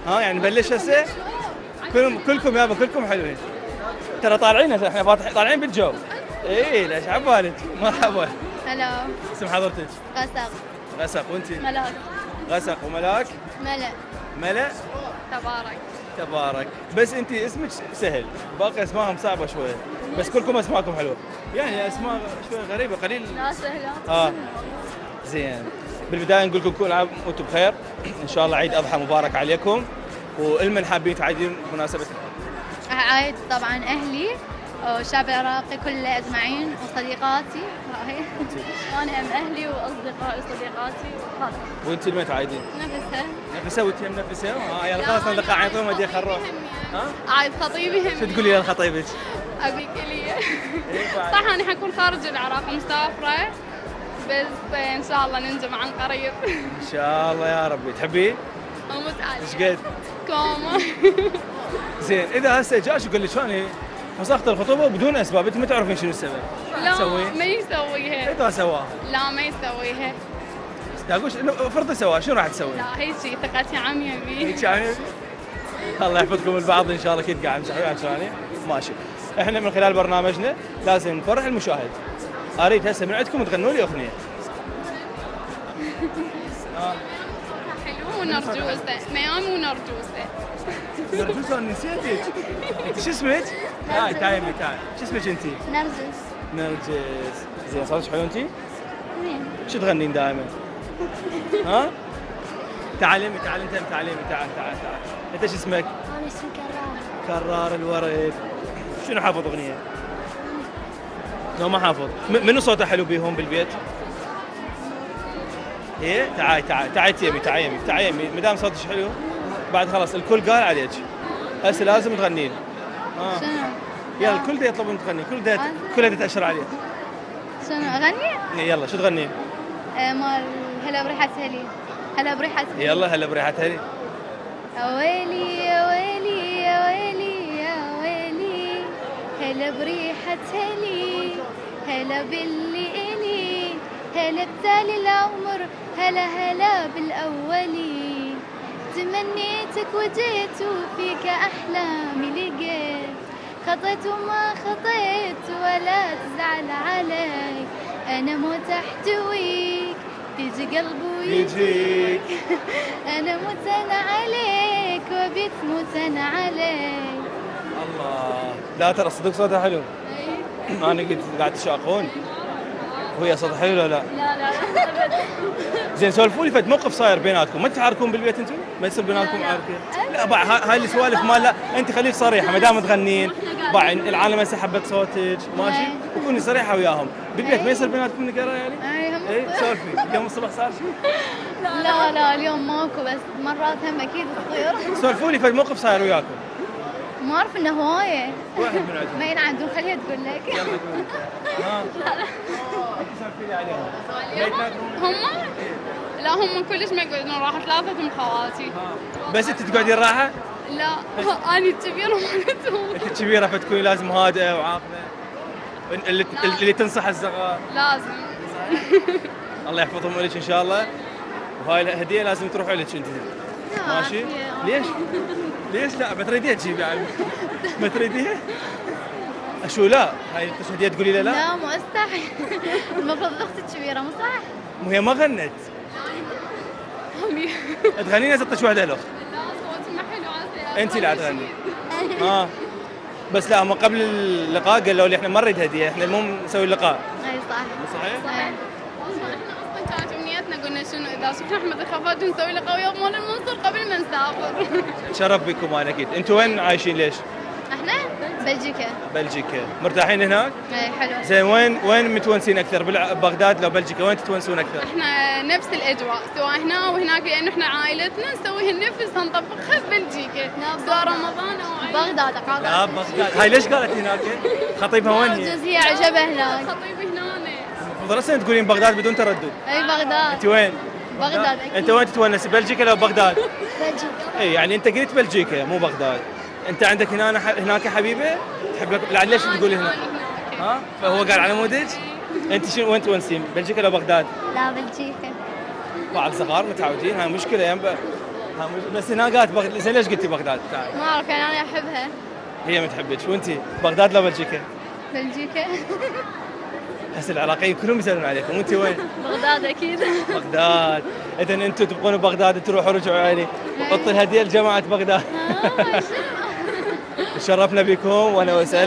ها يعني نبلش هسه. كلكم يابا كلكم حلوين. ترى طالعين هسه احنا طالعين بالجو. اي ليش عبالك؟ مرحبا. هلا. اسم حضرتك؟ غسق. غسق وانت؟ ملاك. غسق وملاك؟ ملأ. ملأ؟ تبارك. تبارك. بس انت اسمك سهل، باقي اسمائهم صعبه شويه، بس كلكم اسماءكم حلوه. يعني اسماء شويه غريبه قليل. لا سهلة. زين. بالبدايه نقول لكم كل عام وانتم بخير، ان شاء الله عيد اضحى مبارك عليكم، والمن حابين تعيدون بمناسبه؟ عايد طبعا اهلي والشعب العراقي كله اجمعين وصديقاتي هاي. وانا ام اهلي واصدقائي وصديقاتي هذا. وانت لمن تعيدين؟ نفسها. نفسها وانت هم نفسها؟ يلا خلاص نلقى عين طول ودي خروح. عايد خطيبي هم. شو تقولي يا خطيبك؟ ابيك لي. صح انا حكون خارج العراق مسافره، بس ان شاء الله ننجم عن قريب. ان شاء الله يا ربي. تحبيه؟ اموت عليه. ايش قد؟ كوما. زين اذا هسه جاش يقول لك شلون فسخت الخطوبه بدون اسباب، انت ما تعرفين شنو السبب؟ لا ما يسويها. اذا سواها؟ لا ما يسويها. اقول فرضي سواها شنو راح تسوي؟ لا هيك ثقتي عاميه بيه. هيك عاميه؟ الله يحفظكم البعض ان شاء الله. اكيد قاعد امزح وياك ثاني ماشي. احنا من خلال برنامجنا لازم نفرح المشاهد. اريد هسه من عندكم تغنوا لي اغنيه. حلو ونرجوسه ميام ونرجوسه. نرجوسه نسيتك. انت شو اسمك؟ تعالي تعالي شو اسمك انت؟ نرجس. نرجس. زين صوتك حلو انت؟ زين. شو تغنين دائما؟ ها؟ تعالي انت تعال. انت شو اسمك؟ انا اسمي كرار. كرار الورد. شنو حافظ اغنيه؟ لو ما حافظ منو صوته حلو بيهم بالبيت؟ ايه تعالي يمي ما دام صوتك حلو بعد خلاص الكل قال عليك هسه لازم تغنين. شنو؟ يلا الكل دا يطلبون تغني، كل دا تأشر عليه. شنو اغني؟ يلا شو تغنين؟ مال هلا بريحة هلي. هلا بريحة هلي. يلا هلا بريحة هلي. ويلي يا ويلي يا ويلي يا ويلي، هلا بريحة هلي، هلا باللي إلي، هلا بتالي العمر، هلا بالأولي. تمنيتك وجيت وفيك أحلامي لقيت، خطيت وما خطيت ولا تزعل علي، أنا موت أحتويك تيجي قلبي ويجيك. أنا موت أنا عليك وبيت موت أنا عليك. الله. لا ترى صدق صوتها حلو. أنا قلت قاعد تشاقون وهي صوتها حلو ولا لا؟ لا زين سولفوا لي فد موقف صاير بيناتكم، ما تتعاركون بالبيت انتم؟ ما يصير بيناتكم عاركين؟ لا بعد هاي السوالف ما لا انت خليك صريحه ما دام تغنين بعد العالم هسه حبت صوتك ماشي وكوني صريحه وياهم بالبيت ما يصير بيناتكم نقره يعني؟ اي سولفي اليوم الصبح صار شيء؟ لا اليوم ماكو بس مرات هم اكيد تصير. سولفوا لي فد موقف صاير وياكم. ما اعرف انه هوايه. واحد من عندهم. ما ينعدون خليها تقول لك. يلا قولي. ها؟ لا انت سولفي لي عليهم. هم كلش ما يقعدون راحه ثلاثتهم خواتي. بس انت تقعدين راحه؟ لا انا الكبيره مالتهم. انت الكبيره فتكوني لازم هادئه وعاقله اللي تنصح الصغار. لازم. الله يحفظهم لك ان شاء الله، وهاي الهديه لازم تروح لك انت. ماشي؟ ليش لا ما تريديها تجيبي يعني؟ ما تريديها؟ شو لا؟ هاي هديه تقولي لا؟ لا مو استحي. المفروض اختي الكبيره مو صح؟ مو هي ما غنت. تغنين هسه اعطيك واحده الاخت. لا صوتي ما حلو عسى. انت لا تغني. بس لا هم قبل اللقاء قالوا لي احنا ما نريد هديه، احنا المهم نسوي اللقاء. اي صح. صحيح؟ احنا اصلا كانت امنيتنا قلنا شنو اذا شفنا احمد الخفاجي نسوي لقاء ويا مول المنصور قبل ما نسافر. تشرف بكم انا اكيد. انتوا وين عايشين ليش؟ احنا بلجيكا. بلجيكا. مرتاحين هناك؟ اي حلو. زين وين متونسين اكثر؟ بغداد لو بلجيكا وين تتونسون اكثر؟ احنا نفس الاجواء سواء هنا وهناك لانه احنا عائلتنا نسويها نفسها نطبقها ببلجيكا سواء رمضان او بغداد. لا بغداد. هاي ليش قالت هناك؟ خطيبها وين هي؟ هي عجبها هناك. خطيبي هنا. المفروض رسمي تقولين بغداد بدون تردد. اي بغداد. انت وين؟ بغداد اكيد. انت وين تتونس بلجيكا لو بغداد؟ بلجيكا. اي يعني انت قلت بلجيكا مو بغداد. انت عندك هناك حبيبه تحب ليش تقولي هناك؟ ها؟ فهو قال على مودك؟ انت شنو وين تونسين؟ بلجيكا لو بغداد؟ لا بلجيكا. بعض الصغار متعودين هاي مشكله بس هنا قالت بغداد، زين ليش قلتي بغداد؟ تعال. ما اعرف يعني انا احبها. هي ما تحبك، وانتي بغداد لو بلجيكا؟ بلجيكا. هسه العراقيين كلهم يسالون عليكم، وانتي وين؟ بغداد اكيد. بغداد. اذا انتم تبقون بغداد تروحوا رجعوا علي، حطوا الهديه لجماعه بغداد. شنو؟ تشرفنا بكم وانا وسهلا.